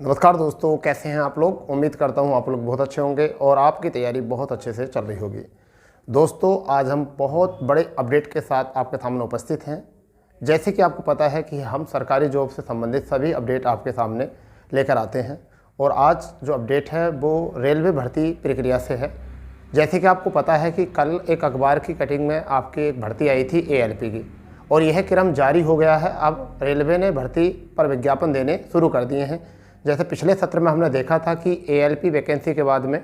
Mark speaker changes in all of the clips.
Speaker 1: नमस्कार दोस्तों, कैसे हैं आप लोग। उम्मीद करता हूं आप लोग बहुत अच्छे होंगे और आपकी तैयारी बहुत अच्छे से चल रही होगी। दोस्तों, आज हम बहुत बड़े अपडेट के साथ आपके सामने उपस्थित हैं। जैसे कि आपको पता है कि हम सरकारी जॉब से संबंधित सभी अपडेट आपके सामने लेकर आते हैं और आज जो अपडेट है वो रेलवे भर्ती प्रक्रिया से है। जैसे कि आपको पता है कि कल एक अखबार की कटिंग में आपकी एक भर्ती आई थी ALP की, और यह क्रम जारी हो गया है। अब रेलवे ने भर्ती पर विज्ञापन देने शुरू कर दिए हैं। जैसे पिछले सत्र में हमने देखा था कि ALP वैकेंसी के बाद में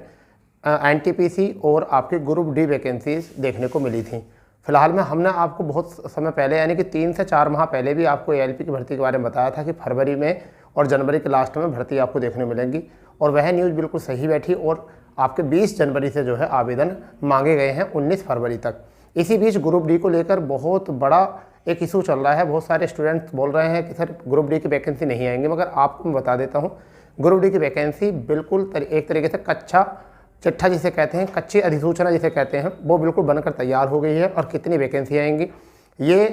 Speaker 1: NTPC और आपकी ग्रुप D वैकेंसीज देखने को मिली थी। फिलहाल में हमने आपको बहुत समय पहले यानी कि 3 से 4 माह पहले भी आपको ALP की भर्ती के बारे में बताया था कि फरवरी में और जनवरी के लास्ट में भर्ती आपको देखने मिलेंगी, और वह न्यूज़ बिल्कुल सही बैठी और आपके 20 जनवरी से जो है आवेदन मांगे गए हैं 19 फरवरी तक। इसी बीच ग्रुप D को लेकर बहुत बड़ा एक इशू चल रहा है। बहुत सारे स्टूडेंट्स बोल रहे हैं कि सर ग्रुप D की वैकेंसी नहीं आएंगे, मगर आपको मैं बता देता हूं ग्रुप D की वैकेंसी बिल्कुल एक तरीके से कच्चा चिट्ठा जिसे कहते हैं, कच्ची अधिसूचना जिसे कहते हैं, वो बिल्कुल बनकर तैयार हो गई है। और कितनी वैकेंसी आएंगी ये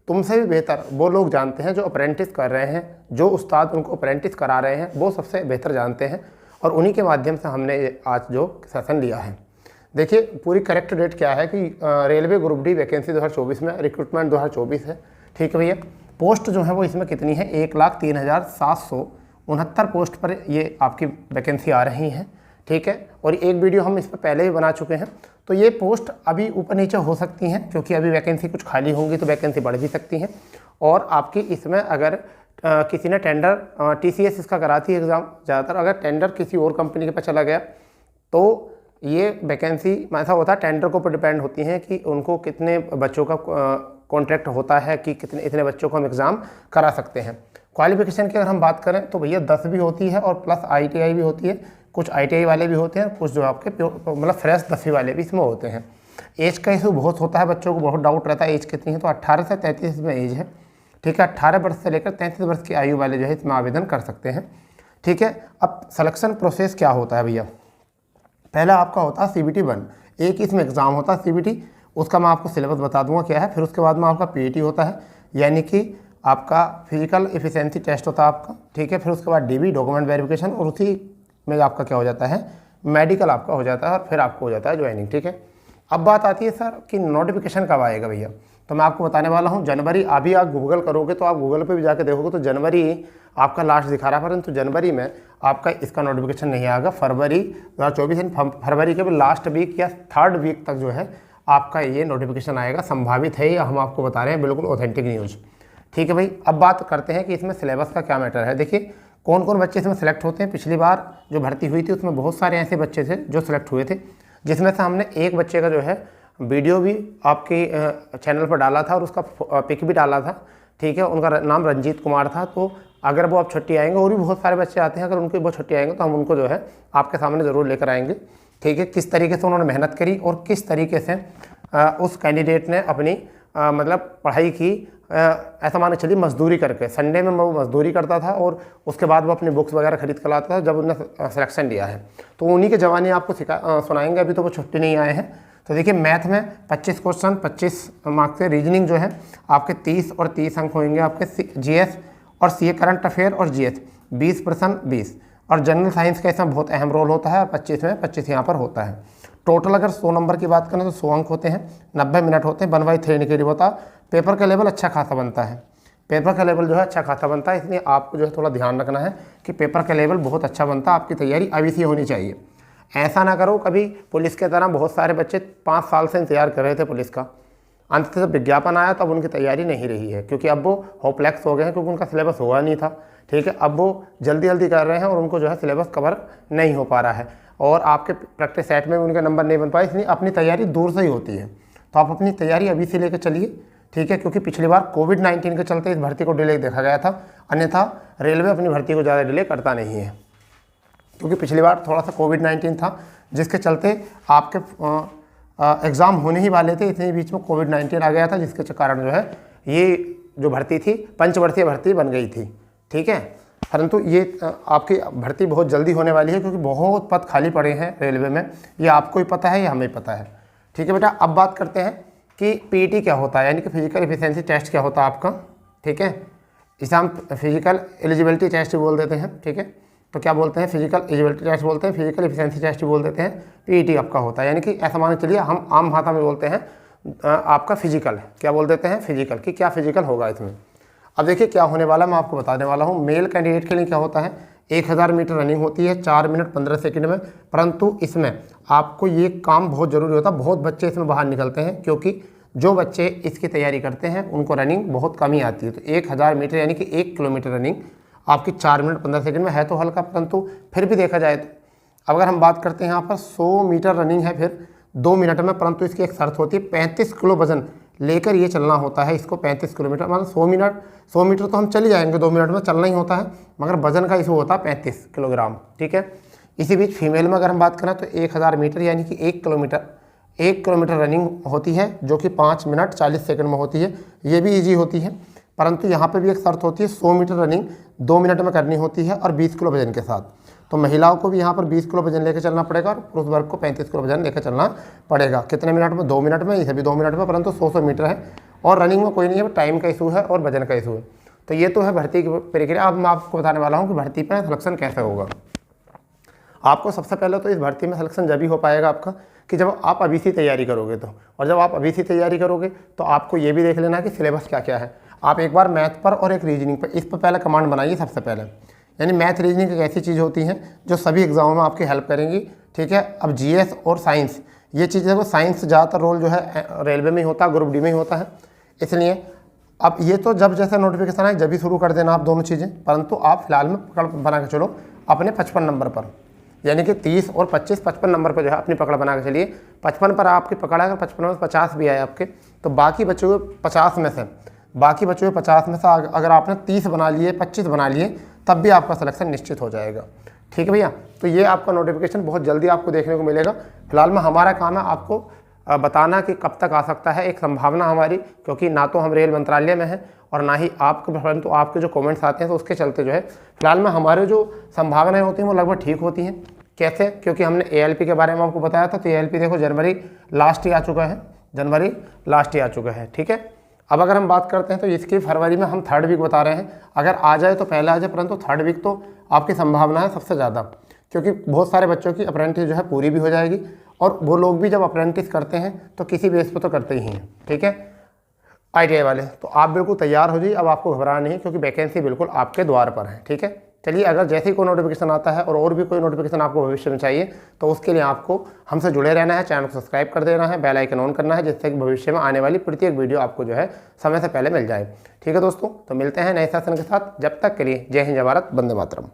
Speaker 1: तुमसे भी बेहतर वो लोग जानते हैं जो अप्रेंटिस कर रहे हैं, जो उस्ताद उनको अप्रेंटिस करा रहे हैं, वो सबसे बेहतर जानते हैं। और उन्हीं के माध्यम से हमने आज जो सेशन लिया है। देखिए, पूरी करेक्ट डेट क्या है कि रेलवे ग्रुप D वैकेंसी 2024 में रिक्रूटमेंट 2024 है। ठीक है भैया। पोस्ट जो है वो इसमें कितनी है, 1,03,769 पोस्ट पर ये आपकी वैकेंसी आ रही हैं। ठीक है। और एक वीडियो हम इस पर पहले भी बना चुके हैं। तो ये पोस्ट अभी ऊपर नीचे हो सकती हैं, क्योंकि अभी वैकेंसी कुछ खाली होंगी तो वैकेंसी बढ़ भी सकती हैं। और आपकी इसमें अगर किसी ने टेंडर TCS इसका कराती है एग्ज़ाम, ज़्यादातर अगर टेंडर किसी और कंपनी के पास चला गया तो ये वैकेंसी ऐसा होता है, टेंडर के ऊपर डिपेंड होती हैं कि उनको कितने बच्चों का कॉन्ट्रैक्ट होता है कि इतने बच्चों को हम एग्ज़ाम करा सकते हैं। क्वालिफिकेशन की अगर हम बात करें तो भैया 10 भी होती है और प्लस ITI भी होती है। कुछ ITI वाले भी होते हैं, कुछ जो आपके मतलब फ्रेश 10वीं वाले भी इसमें होते हैं। एज का इशू बहुत होता है, बच्चों को बहुत डाउट रहता है एज कितनी है। तो 18 से 33 में एज है। ठीक है। 18 वर्ष से लेकर 33 वर्ष की आयु वाले जो है इसमें आवेदन कर सकते हैं। ठीक है। अब सिलेक्शन प्रोसेस क्या होता है भैया, पहला आपका होता है CBT 1, एक इसमें एग्ज़ाम होता है CBT, उसका मैं आपको सिलेबस बता दूंगा क्या है। फिर उसके बाद में आपका PET होता है, यानी कि आपका फिजिकल एफिशिएंसी टेस्ट होता है आपका। ठीक है। फिर उसके बाद DB डॉक्यूमेंट वेरिफिकेशन, और उसी में आपका क्या हो जाता है, मेडिकल आपका हो जाता है, और फिर आपको हो जाता है ज्वाइनिंग। ठीक है। अब बात आती है सर कि नोटिफिकेशन कब आएगा भैया, तो मैं आपको बताने वाला हूँ जनवरी। अभी आप गूगल करोगे तो आप गूगल पे भी जाके देखोगे तो जनवरी आपका लास्ट दिखा रहा है, परंतु जनवरी में आपका इसका नोटिफिकेशन नहीं आएगा। फरवरी 2024 फरवरी के लास्ट वीक या 3rd वीक तक जो है आपका ये नोटिफिकेशन आएगा। संभावित है, ये हम आपको बता रहे हैं, बिल्कुल ऑथेंटिक न्यूज़। ठीक है भाई। अब बात करते हैं कि इसमें सिलेबस का क्या मैटर है। देखिए, कौन कौन बच्चे इसमें सेलेक्ट होते हैं। पिछली बार जो भर्ती हुई थी उसमें बहुत सारे ऐसे बच्चे थे जो सिलेक्ट हुए थे, जिसमें से हमने एक बच्चे का जो है वीडियो भी आपके चैनल पर डाला था और उसका पिक भी डाला था। ठीक है। उनका नाम रंजीत कुमार था। तो अगर वो आप छुट्टी आएंगे, और भी बहुत सारे बच्चे आते हैं, अगर उनके वो छुट्टी आएंगे तो हम उनको जो है आपके सामने ज़रूर लेकर आएंगे। ठीक है। किस तरीके से उन्होंने मेहनत करी और किस तरीके से उस कैंडिडेट ने अपनी मतलब पढ़ाई की, ऐसा मान के चलिए मजदूरी करके। संडे में वो मजदूरी करता था और उसके बाद वो अपनी बुक्स वगैरह खरीद कर लाता था जब उन्होंने सिलेक्शन लिया है। तो उन्हीं के जवानी आपको सुनाएंगे। अभी तो वो छुट्टी नहीं आए हैं। तो देखिए, मैथ में 25 क्वेश्चन 25 मार्क्स से, रीजनिंग जो है आपके 30 और 30 अंक होंगे आपके। GS और CA करंट अफेयर और GS 20% 20, और जनरल साइंस का इसमें बहुत अहम रोल होता है। 25 में 25 यहाँ पर होता है। टोटल अगर 100 नंबर की बात करें तो 100 अंक होते हैं, 90 मिनट होते हैं। 1/3 इंडिकेटिव होता है। पेपर का लेवल अच्छा खासा बनता है, पेपर का लेवल जो है अच्छा खासा बनता है। इसलिए आपको जो है थोड़ा ध्यान रखना है कि पेपर का लेवल बहुत अच्छा बनता है। आपकी तैयारी अभी से होनी चाहिए। ऐसा ना करो कभी पुलिस के तरह, बहुत सारे बच्चे 5 साल से इंतजार कर रहे थे पुलिस का, अंत से विज्ञापन आया तब उनकी तैयारी नहीं रही है, क्योंकि अब वो होपलेस हो गए हैं, क्योंकि उनका सिलेबस हुआ नहीं था। ठीक है। अब वो जल्दी जल्दी कर रहे हैं और उनको जो है सिलेबस कवर नहीं हो पा रहा है, और आपके प्रैक्टिस सेट में भी उनके नंबर नहीं बन पाए। इसलिए अपनी तैयारी दूर से ही होती है। तो आप अपनी तैयारी अभी से लेकर चलिए। ठीक है। क्योंकि पिछली बार कोविड-19 के चलते इस भर्ती को डिले देखा गया था, अन्यथा रेलवे अपनी भर्ती को ज़्यादा डिले करता नहीं है। क्योंकि पिछली बार थोड़ा सा कोविड-19 था, जिसके चलते आपके एग्ज़ाम होने ही वाले थे, इतने बीच में कोविड-19 आ गया था, जिसके कारण जो है ये जो भर्ती थी पंचवर्षीय भर्ती बन गई थी। ठीक है। परंतु ये आपकी भर्ती बहुत जल्दी होने वाली है, क्योंकि बहुत पद खाली पड़े हैं रेलवे में। ये आपको ही पता है, ये हमें पता है। ठीक है बेटा। अब बात करते हैं कि PET क्या होता है, यानी कि फिजिकल एफिशिएंसी टेस्ट क्या होता है आपका। ठीक है। इसे हम फिजिकल एलिजिबिलिटी टेस्ट बोल देते हैं। ठीक है। तो क्या बोलते हैं, फिजिकल एलिजिबिलिटी टेस्ट बोलते हैं, फिजिकल एफिशिएंसी टेस्ट बोल देते हैं, पीईटी आपका होता है। यानी कि ऐसा मान के चलिए हम आम भाषा में बोलते हैं आपका फिजिकल है, क्या बोल देते हैं, फिजिकल, कि क्या फिजिकल होगा इसमें। अब देखिए क्या होने वाला, मैं आपको बताने वाला हूँ। मेल कैंडिडेट के लिए क्या होता है, 1000 मीटर रनिंग होती है 4 मिनट 15 सेकंड में, परंतु इसमें आपको ये काम बहुत ज़रूरी होता है। बहुत बच्चे इसमें बाहर निकलते हैं, क्योंकि जो बच्चे इसकी तैयारी करते हैं उनको रनिंग बहुत कम ही आती है। तो 1000 मीटर यानी कि 1 किलोमीटर रनिंग आपकी 4 मिनट 15 सेकंड में है तो हल्का, परंतु फिर भी देखा जाए तो अब अगर हम बात करते हैं यहाँ पर 100 मीटर रनिंग है फिर 2 मिनट में, परंतु इसकी एक शर्त होती है 35 किलो वजन लेकर ये चलना होता है इसको। 35 किलोमीटर मतलब 100 मीटर तो हम चली जाएंगे 2 मिनट में, चलना ही होता है, मगर वजन का इशू होता है 35 किलोग्राम, ठीक है। इसी बीच फीमेल में अगर हम बात करें तो 1000 मीटर यानी कि 1 किलोमीटर रनिंग होती है, जो कि 5 मिनट 40 सेकंड में होती है। ये भी ईजी होती है, परंतु यहाँ पे भी एक शर्त होती है 100 मीटर रनिंग 2 मिनट में करनी होती है और 20 किलो वजन के साथ। तो महिलाओं को भी यहाँ पर 20 किलो वजन लेकर चलना पड़ेगा और पुरुष वर्ग को 35 किलो वजन लेकर चलना पड़ेगा। कितने मिनट में, 2 मिनट में, इसे भी 2 मिनट में, परंतु 100 मीटर है और रनिंग में कोई नहीं है, टाइम का इशू है और वजन का इशू है। तो ये तो है भर्ती की प्रक्रिया। अब मैं आपको बताने वाला हूँ कि भर्ती पर सिलेक्शन कैसे होगा। आपको सबसे पहले तो इस भर्ती में सिलेक्शन जब ही हो पाएगा आपका कि जब आप अभी से तैयारी करोगे तो, और जब आप अभी से तैयारी करोगे तो आपको ये भी देख लेना है कि सिलेबस क्या क्या है। आप एक बार मैथ पर और एक रीजनिंग पर, इस पर पहले कमांड बनाइए सबसे पहले। यानी मैथ रीजनिंग एक ऐसी चीज़ होती है जो सभी एग्जामों में आपकी हेल्प करेंगी, ठीक है। अब जीएस और साइंस, ये चीज़ देखो, साइंस ज़्यादातर रोल जो है रेलवे में ही होता है, ग्रुप डी में ही होता है, इसलिए अब ये तो जब जैसे नोटिफिकेशन आए जब भी शुरू कर देना आप दोनों चीज़ें, परंतु आप फिलहाल में पकड़ बना के चलो अपने 55 नंबर पर, यानी कि 30 और 25, 55 नंबर पर जो है अपनी पकड़ बना के चलिए। 55 पर आपकी पकड़ है, अगर 55 में 50 भी आए आपके, तो बाकी बचे हुए 50 में से अगर आपने 30 बना लिए, 25 बना लिए, तब भी आपका सिलेक्शन निश्चित हो जाएगा, ठीक है भैया। तो ये आपका नोटिफिकेशन बहुत जल्दी आपको देखने को मिलेगा। फिलहाल में हमारा काम है आपको बताना कि कब तक आ सकता है, एक संभावना हमारी, क्योंकि ना तो हम रेल मंत्रालय में हैं और ना ही आपके, परंतु आपके जो कमेंट्स आते हैं तो उसके चलते जो है फिलहाल में हमारे जो संभावनाएं होती हैं वो लगभग ठीक होती हैं। कैसे, क्योंकि हमने एएलपी के बारे में आपको बताया था, तो एएलपी देखो जनवरी लास्ट ही आ चुका है, ठीक है। अब अगर हम बात करते हैं तो इसकी फरवरी में हम 3rd वीक बता रहे हैं, अगर आ जाए तो पहले आ जाए, परंतु 3rd वीक तो आपकी संभावना है सबसे ज़्यादा, क्योंकि बहुत सारे बच्चों की अप्रेंटिस जो है पूरी भी हो जाएगी, और वो लोग भी जब अप्रेंटिस करते हैं तो किसी बेस पर तो करते ही हैं, ठीक है, ITI वाले। तो आप बिल्कुल तैयार हो जाइए, अब आपको घबराना नहीं, क्योंकि वैकेंसी बिल्कुल आपके द्वार पर है, ठीक है। चलिए, अगर जैसे ही कोई नोटिफिकेशन आता है और भी कोई नोटिफिकेशन आपको भविष्य में चाहिए तो उसके लिए आपको हमसे जुड़े रहना है, चैनल को सब्सक्राइब कर देना है, बेल आइकन ऑन करना है, जिससे कि भविष्य में आने वाली प्रत्येक वीडियो आपको जो है समय से पहले मिल जाए, ठीक है दोस्तों। तो मिलते हैं नए सेशन के साथ, जब तक के लिए जय हिंद, जय भारत, वंदे मातरम।